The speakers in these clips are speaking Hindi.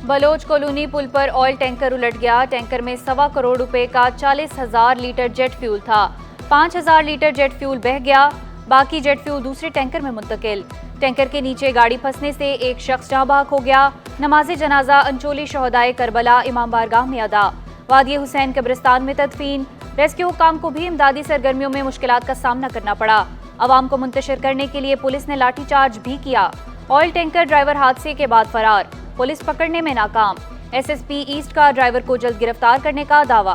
बलोच कॉलोनी पुल पर ऑयल टैंकर उलट गया। टैंकर में 1.25 करोड़ रुपए का 40,000 लीटर जेट फ्यूल था। 5,000 लीटर जेट फ्यूल बह गया, बाकी जेट फ्यूल दूसरे टैंकर में मुंतकिल। टैंकर के नीचे गाड़ी फंसने से एक शख्स जहां बहक हो गया। नमाज जनाजा अंचोली शहदाए करबला इमाम बारगाह में अदा। वादी हुसैन कब्रिस्तान में तदफीन। रेस्क्यू हुक्काम को भी इमदादी सरगर्मियों में मुश्किलात का सामना करना पड़ा। अवाम को मुंतशिर करने के लिए पुलिस ने लाठीचार्ज भी किया। ऑयल टैंकर ड्राइवर हादसे के बाद फरार, पुलिस पकड़ने में नाकाम। एसएसपी ईस्ट का ड्राइवर को जल्द गिरफ्तार करने का दावा।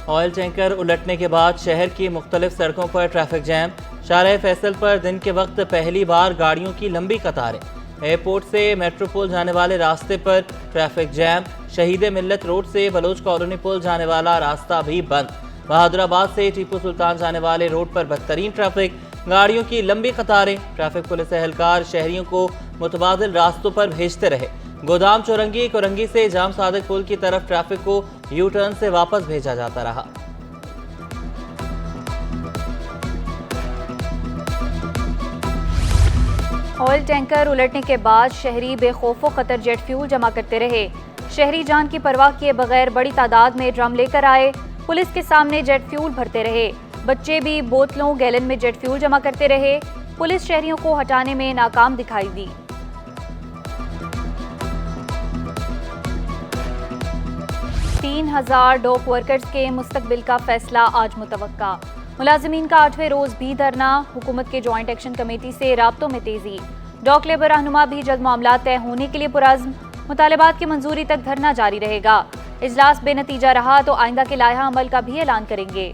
ऑयल टैंकर उलटने के बाद शहर की मुख्तलिफ सड़कों पर ट्रैफिक जैम। शाहराह फैसल पर दिन के वक्त पहली बार गाड़ियों की लंबी कतारें। एयरपोर्ट से मेट्रोपोल जाने वाले रास्ते पर ट्रैफिक जैम। शहीद मिल्लत रोड से बलोच कॉलोनी पुल जाने वाला रास्ता भी बंद। बहादुराबाद से टीपू सुल्तान जाने वाले रोड पर बदतरीन ट्रैफिक, गाड़ियों की लंबी कतारें। ट्रैफिक पुलिस एहलकार शहरियों को मुतबादिल रास्तों पर भेजते रहे। गोदाम चौरंगी कोरंगी से जाम सादिक पुल की तरफ ट्रैफिक को यू टर्न से वापस भेजा जाता रहा। ऑयल टैंकर उलटने के बाद शहरी बेखौफो खतर जेट फ्यूल जमा करते रहे। शहरी जान की परवाह किए बगैर बड़ी तादाद में ड्रम लेकर आए, पुलिस के सामने जेट फ्यूल भरते रहे। बच्चे भी बोतलों गैलन में जेट फ्यूल जमा करते रहे। पुलिस शहरियों को हटाने में नाकाम दिखाई दी। तीन 3,000 डॉक वर्कर्स के मुस्तकबिल का फैसला आज मुतवक्का। मुलाजिमीन का 8वें रोज भी धरना। हुकूमत के ज्वाइंट एक्शन कमेटी से राब्तों में तेजी। डॉक लेबर रहनुमा भी जल्द मामला तय होने के लिए पुरअज़्म। मुतालबात की मंजूरी तक धरना जारी रहेगा। इजलास बेनतीजा रहा तो आइंदा के लायहा अमल का भी ऐलान करेंगे।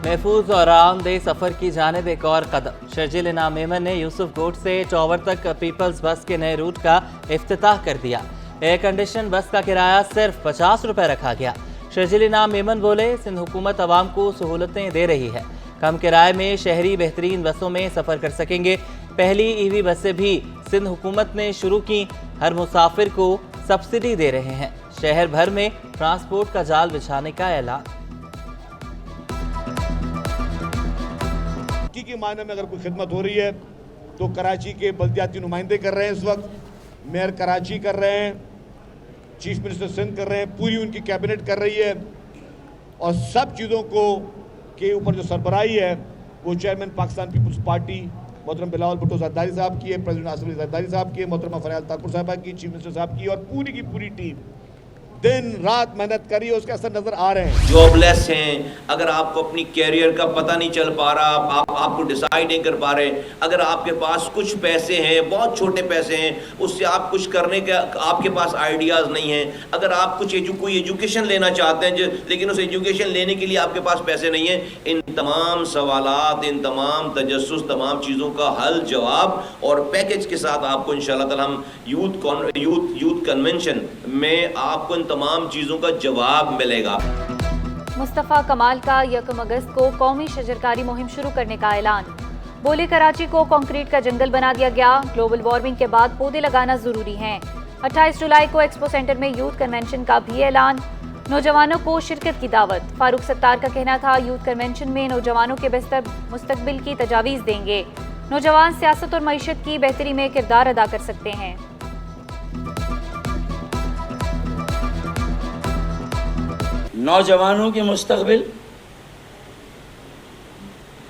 महफूज और आरामदेह सफ़र की जानिब एक और कदम। शर्जिल इनाम मेमन ने यूसुफ कोट से चौवर तक पीपल्स बस के नए रूट का इफ्तिताह कर दिया। एयर कंडीशन बस का किराया सिर्फ 50 रुपये रखा गया। शर्जिल इनाम मेमन बोले, सिंध हुकूमत आवाम को सहूलतें दे रही है। कम किराए में शहरी बेहतरीन बसों में सफ़र कर सकेंगे। पहली ईवी बसें भी सिंध हुकूमत ने शुरू की। हर मुसाफिर को सब्सिडी दे रहे हैं। शहर भर में ट्रांसपोर्ट का जाल बिछाने का ऐलान। के मायने में अगर कोई खिदमत हो रही है तो कराची के बल्दियाती नुमाइंदे कर रहे हैं, इस वक्त मेयर कराची कर रहे हैं, चीफ मिनिस्टर सिंध कर रहे हैं, पूरी उनकी कैबिनेट कर रही है। और सब चीज़ों को के ऊपर जो सरबराही है वो चेयरमैन पाकिस्तान पीपल्स पार्टी मोहतरम बिलावल भुट्टो ज़रदारी साहब की है, प्रेसिडेंट आसिफ अली ज़रदारी साहब की है, मोहतरमा फरियाद ठाकुर साहबा की, चीफ मिनिस्टर साहब की, और पूरी की पूरी टीम दिन रात मेहनत करी है। उसके असर नजर आ रहे हैं। जॉबलेस हैं, अगर आपको अपनी कैरियर का पता नहीं चल पा रहा, आपको डिसाइड नहीं कर पा रहे, अगर आपके पास कुछ पैसे हैं, बहुत छोटे पैसे हैं, उससे आप कुछ करने का आपके पास आइडियाज़ नहीं हैं, अगर आप कुछ कोई एजुकेशन लेना चाहते हैं लेकिन उस एजुकेशन लेने के लिए आपके पास पैसे नहीं हैं, इन तमाम सवालात, इन तमाम तजस्सुस, तमाम चीज़ों का हल, जवाब और पैकेज के साथ आपको इंशाअल्लाह ताला हम यूथ कन्वेंशन में आपको तमाम चीजों का जवाब मिलेगा। मुस्तफ़ा कमाल का 1 अगस्त को कौमी शजरकारी मुहिम शुरू करने का ऐलान। बोले, कराची को कंक्रीट का जंगल बना दिया गया। ग्लोबल वार्मिंग के बाद पौधे लगाना जरूरी है। 28 जुलाई को एक्सपो सेंटर में यूथ कन्वेंशन का भी ऐलान। नौजवानों को शिरकत की दावत। फारूक सत्तार का कहना था, यूथ कन्वेंशन में नौजवानों के बेहतर मुस्तकबिल की तजावीज़ देंगे। नौजवान सियासत और मईशत की बेहतरी में किरदार अदा कर सकते हैं। नौजवानों के मुस्तकबिल,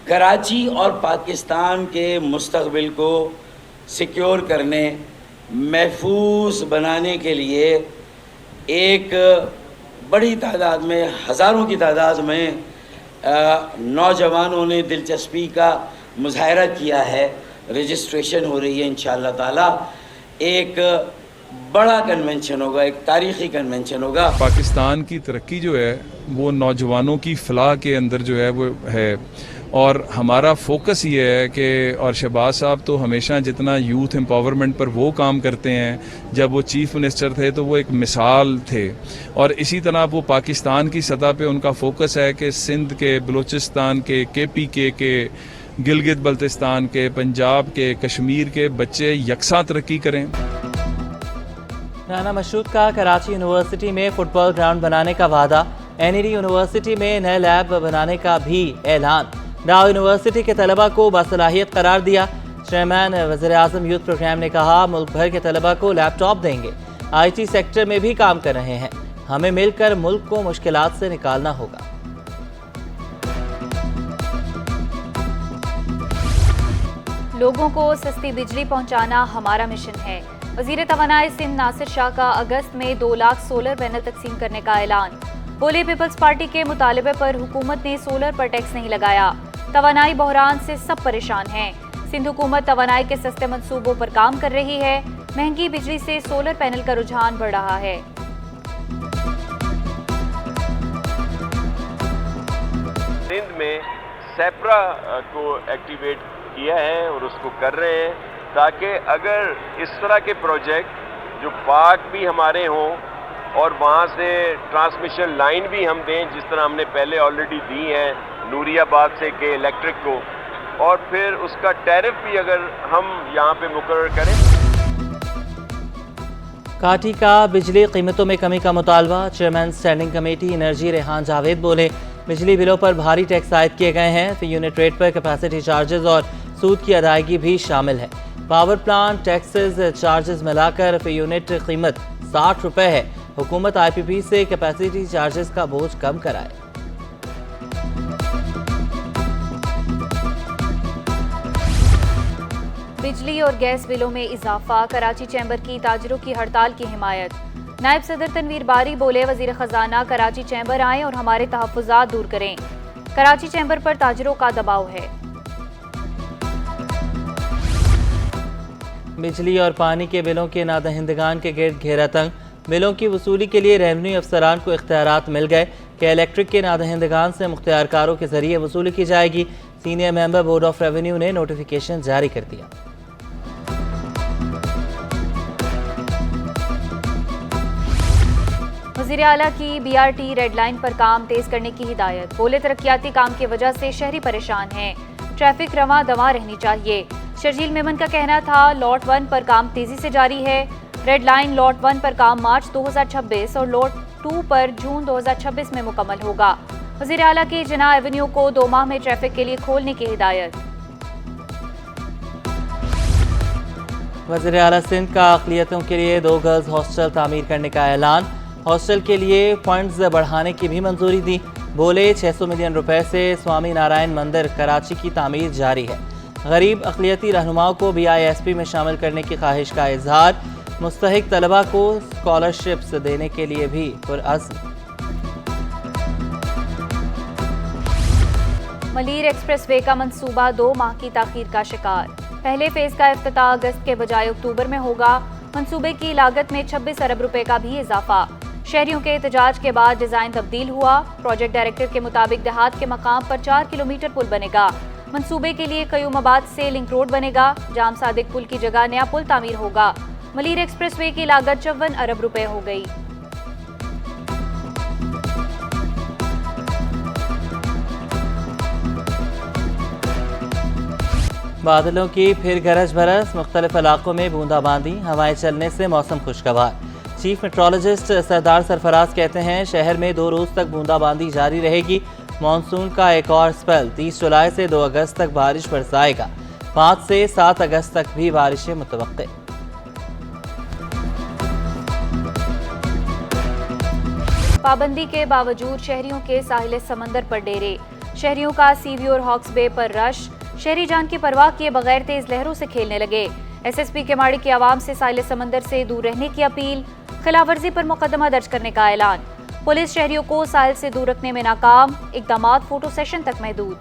कराची और पाकिस्तान के मुस्तकबिल को सिक्योर करने, महफूज बनाने के लिए एक बड़ी तादाद में, हज़ारों की तादाद में नौजवानों ने दिलचस्पी का मुजाहरा किया है। रजिस्ट्रेशन हो रही है इंशाअल्लाह ताला। एक बड़ा कन्वेंशन होगा, एक तारीख़ी कन्वेंशन होगा। पाकिस्तान की तरक्की जो है वो नौजवानों की फलाह के अंदर जो है वो है, और हमारा फोकस ये है कि, और शहबाज साहब तो हमेशा जितना यूथ एम्पावरमेंट पर वो काम करते हैं, जब वो चीफ़ मिनिस्टर थे तो वो एक मिसाल थे, और इसी तरह वो पाकिस्तान की सतह पे उनका फोकस है कि सिंध के, बलूचिस्तान के, KPK के, गिलगित बल्तिस्तान के, पंजाब के, कश्मीर के बच्चे यकसा तरक्की करें। राना मशरूद का कराची यूनिवर्सिटी में फुटबॉल ग्राउंड बनाने का वादा, NED यूनिवर्सिटी में नए लैब बनाने का भी ऐलान। दाव यूनिवर्सिटी के तलबा को बासलाहियत करार दिया। चेयरमैन वज़ीर-ए-आज़म यूथ प्रोग्राम ने कहा, मुल्क भर के तलबा को लैपटॉप देंगे। IT सेक्टर में भी काम कर रहे हैं, हमें मिलकर मुल्क को मुश्किलात से निकालना होगा। लोगों को सस्ती बिजली पहुंचाना हमारा मिशन है। वज़ीर तवानाई सिंध नासिर शाह का अगस्त में 2 लाख सोलर पैनल तकसीम करने का ऐलान। बोले, पीपल्स पार्टी के मुतालबे पर हुकूमत ने सोलर पर टैक्स नहीं लगाया। तवानाई बहरान से सब परेशान हैं। सिंध हुकूमत तवानाई के सस्ते मंसूबों पर काम कर रही है। महंगी बिजली से सोलर पैनल का रुझान बढ़ रहा है। सिंध में सेप्रा को एक्टिवेट किया है और उसको कर रहे हैं, ताकि अगर इस तरह के प्रोजेक्ट जो पार्क भी हमारे हों और वहाँ से ट्रांसमिशन लाइन भी हम दें, जिस तरह हमने पहले ऑलरेडी दी है नूरियाबाद से के इलेक्ट्रिक को, और फिर उसका टैरिफ भी अगर हम यहाँ पे मुकर्रर करें। काठी का बिजली कीमतों में कमी का मुतालबा। Chairman standing committee energy Rehan Javed बोले, बिजली बिलों पर भारी टैक्स आयद किए गए हैं। फी यूनिट रेट पर कैपेसिटी चार्जेस और सूद की अदायगी भी शामिल है। पावर प्लांट टैक्सेस चार्जेस मिलाकर फी यूनिट कीमत 60 रुपये है। हुकूमत IPP से कैपेसिटी चार्जेस का बोझ कम कराए। बिजली और गैस बिलों में इजाफा। कराची चैम्बर की ताजिरों की हड़ताल की हिमायत। नायब सदर तनवीर बारी बोले, वजीर खजाना कराची चैम्बर आएं और हमारे तहफ़्फ़ुज़ात दूर करें। कराची चैम्बर पर ताजिरों का दबाव है। बिजली और पानी के बिलों के नादहिंदगान के गिर्द घेरा तंग। बिलों की वसूली के लिए रेवन्यू अफसरान को इख्तियारात मिल गए कि इलेक्ट्रिक के नादहिंदगान से मुख्तियारकारों के जरिए वसूली की जाएगी। Senior member board of revenue ने नोटिफिकेशन जारी कर दिया। वज़ीर आला की BRT रेड लाइन पर काम तेज करने की हिदायत। बोले, तरक्याती काम की वजह से शहरी परेशान हैं, ट्रैफिक रवां दवा रहनी चाहिए। शर्जील मेमन का कहना था, लॉट 1 पर काम तेजी से जारी है। रेड लाइन लॉट 1 पर काम मार्च 2026 और लॉट 2 पर जून 2026 में मुकम्मल होगा। वज़ीर आला की जिना एवेन्यू को 2 माह में ट्रैफिक के लिए खोलने की हिदायत। वज़ीर आला सिंध का अक़लियतों के लिए 2 गर्ल्स हॉस्टल तामीर करने का ऐलान। हॉस्टल के लिए फंड्स बढ़ाने की भी मंजूरी दी। बोले, 600 मिलियन रुपए से स्वामी नारायण मंदिर कराची की तामीर जारी है। गरीब अक़लियती रहनुमाओं को BISP में शामिल करने की ख्वाहिश का इजहार। मुस्तहिक तलबा को स्कॉलरशिप्स देने के लिए भी पुरअज़्म। मलीर एक्सप्रेसवे का मंसूबा 2 माह की ताखीर का शिकार। पहले फेज का इफ्तिताह अगस्त के बजाय अक्टूबर में होगा। मंसूबे की लागत में 26 अरब रुपए का भी इजाफा। शहरियों के एहतजाज के बाद डिजाइन तब्दील हुआ। प्रोजेक्ट डायरेक्टर के मुताबिक देहात के मकाम पर 4 किलोमीटर पुल बनेगा। मंसूबे के लिए कयूमाबाद से लिंक रोड बनेगा। जाम सादिक पुल की जगह नया पुल तामीर होगा। मलीर एक्सप्रेसवे की लागत 54 अरब रुपए हो गई। बादलों की फिर गरज बरस। मुख्तलिफ इलाकों में बूंदाबांदी, हवाएं चलने से मौसम खुशगवार। चीफ मेट्रोलॉजिस्ट सरदार सरफराज कहते हैं, शहर में 2 रोज तक बूंदाबांदी जारी रहेगी। मानसून का एक और स्पेल 30 जुलाई से 2 अगस्त तक बारिश बरसाएगा। 5 से 7 अगस्त तक भी बारिशें मुतवक्के। पाबंदी के बावजूद शहरियों के साहिल समंदर पर डेरे। शहरियों का सीवी और हॉक्स बे पर रश। शहरी जान की परवाह किए बगैर तेज लहरों से खेलने लगे। SSP के माड़ी की आवाम से साहिल समंदर से दूर रहने की अपील। खिलाफवर्जी पर मुकदमा दर्ज करने का ऐलान। पुलिस शहरियों को साहिल से दूर रखने में नाकाम। इकदामात फोटो सेशन तक महदूद।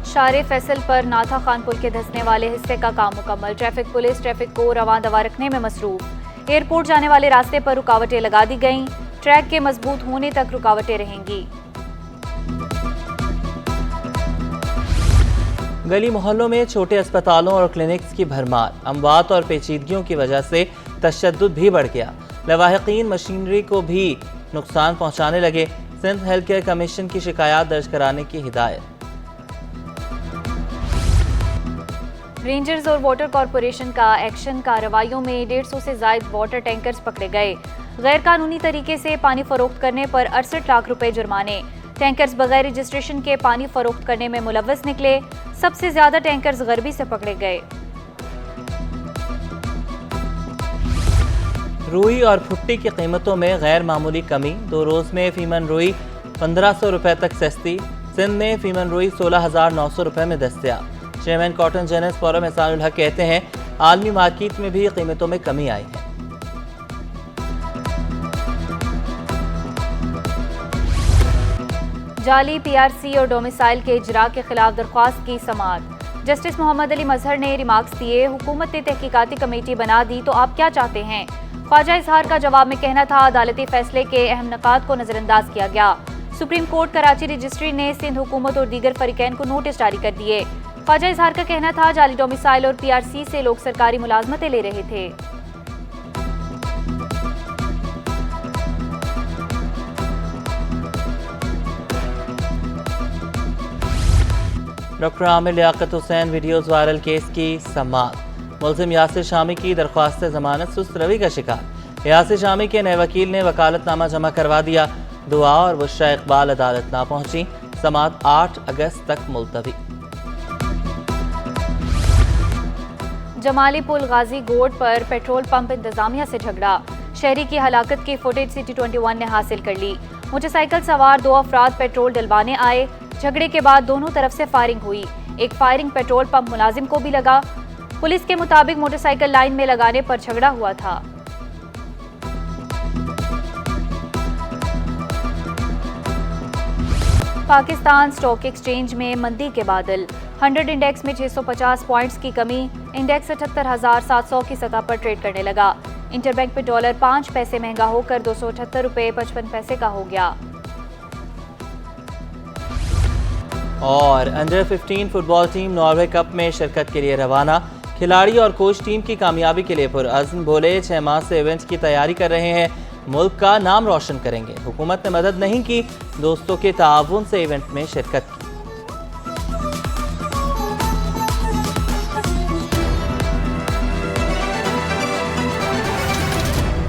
शारे फैसल पर नाथा खान पुल के धंसने वाले हिस्से का काम मुकम्मल। ट्रैफिक पुलिस ट्रैफिक को रवां दवा रखने में मसरूफ। एयरपोर्ट जाने वाले रास्ते पर रुकावटें लगा दी गईं। ट्रैक के मजबूत होने तक रुकावटें रहेंगी। गली मोहल्लों में छोटे अस्पतालों और क्लिनिक्स की भरमार। अमवात और पेचीदगियों की वजह से तशद्दुद भी बढ़ गया। लवाहिकीन मशीनरी को भी नुकसान पहुंचाने लगे। सिंध हेल्थ केयर कमीशन की शिकायत दर्ज कराने की हिदायत। रेंजर्स और वाटर कॉरपोरेशन का एक्शन। कार्रवाइयों में 150 से ज्यादा वाटर टैंकर्स पकड़े गए। गैर कानूनी तरीके से पानी फरोख्त करने पर 68 लाख रुपए जुर्माने। टैंकर्स बगैर रजिस्ट्रेशन के पानी फरोख्त करने में मुलव्वस निकले। सबसे ज्यादा टैंकर्स गरबी से पकड़े गए। रुई और भुट्टी की कीमतों में गैर मामूली कमी। 2 रोज में फीमन रुई 1500 रुपए तक सस्ती। सिंध में फीमन रुई 16,900 रुपए में दस्तयाब। Chairman cotton journals forum Ehsanul Haq कहते हैं आलमी मार्केट में भी कीमतों में कमी आई है। जाली PRC और डोमिसाइल के इजरा के खिलाफ दरख्वास्त की समाअत। जस्टिस मोहम्मद अली मजहर ने रिमार्क्स दिए, हुकूमत ने तहकीकाती कमेटी बना दी तो आप क्या चाहते हैं। ख्वाजा इजहार का जवाब में कहना था अदालती फैसले के अहम नकात को नजरअंदाज किया गया। सुप्रीम कोर्ट कराची रजिस्ट्री ने सिंध हुकूमत और दीगर फरीकैन को नोटिस जारी कर दिए। ख्वाजा इजहार का कहना था जाली डोमिसाइल और PRC से लोग सरकारी मुलाजमतें ले रहे थे। Doctor Aamir Liaquat Hussain videos viral case की समाअत। मुलजिम यासिर शामी की दरख्वास्त जमानत सुस्त रवि का शिकार। यासिर शामी के नए वकील ने वकालतनामा जमा करवा दिया। दुआ और बुशरा इकबाल अदालत ना पहुंची। समाअत 8 अगस्त तक मुलतवी। जमाली पुल गाजी गोड पर पेट्रोल पंप इंतजामिया से झगड़ा। शहरी की हलाकत की फुटेज सिटी 21 ने हासिल कर ली। मोटरसाइकिल सवार 2 अफराद पेट्रोल डलवाने आए। झगड़े के बाद दोनों तरफ से फायरिंग हुई। एक फायरिंग पेट्रोल पंप मुलाजिम को भी लगा। पुलिस के मुताबिक मोटरसाइकिल लाइन में लगाने पर झगड़ा हुआ था। पाकिस्तान स्टॉक एक्सचेंज में मंदी के बादल। 100 इंडेक्स में 650 पॉइंट्स की कमी। इंडेक्स 78,700 की सतह पर ट्रेड करने लगा। इंटरबैंक पे डॉलर 5 पैसे महंगा होकर 278 रुपए 55 पैसे का हो गया। और under 15 football team Norway cup में शिरकत के लिए रवाना। खिलाड़ी और कोच टीम की कामयाबी के लिए पुरअज़्म। बोले 6 माह से इवेंट की तैयारी कर रहे हैं, मुल्क का नाम रोशन करेंगे। हुकूमत ने मदद नहीं की, दोस्तों के ताउन से इवेंट में शिरकत की।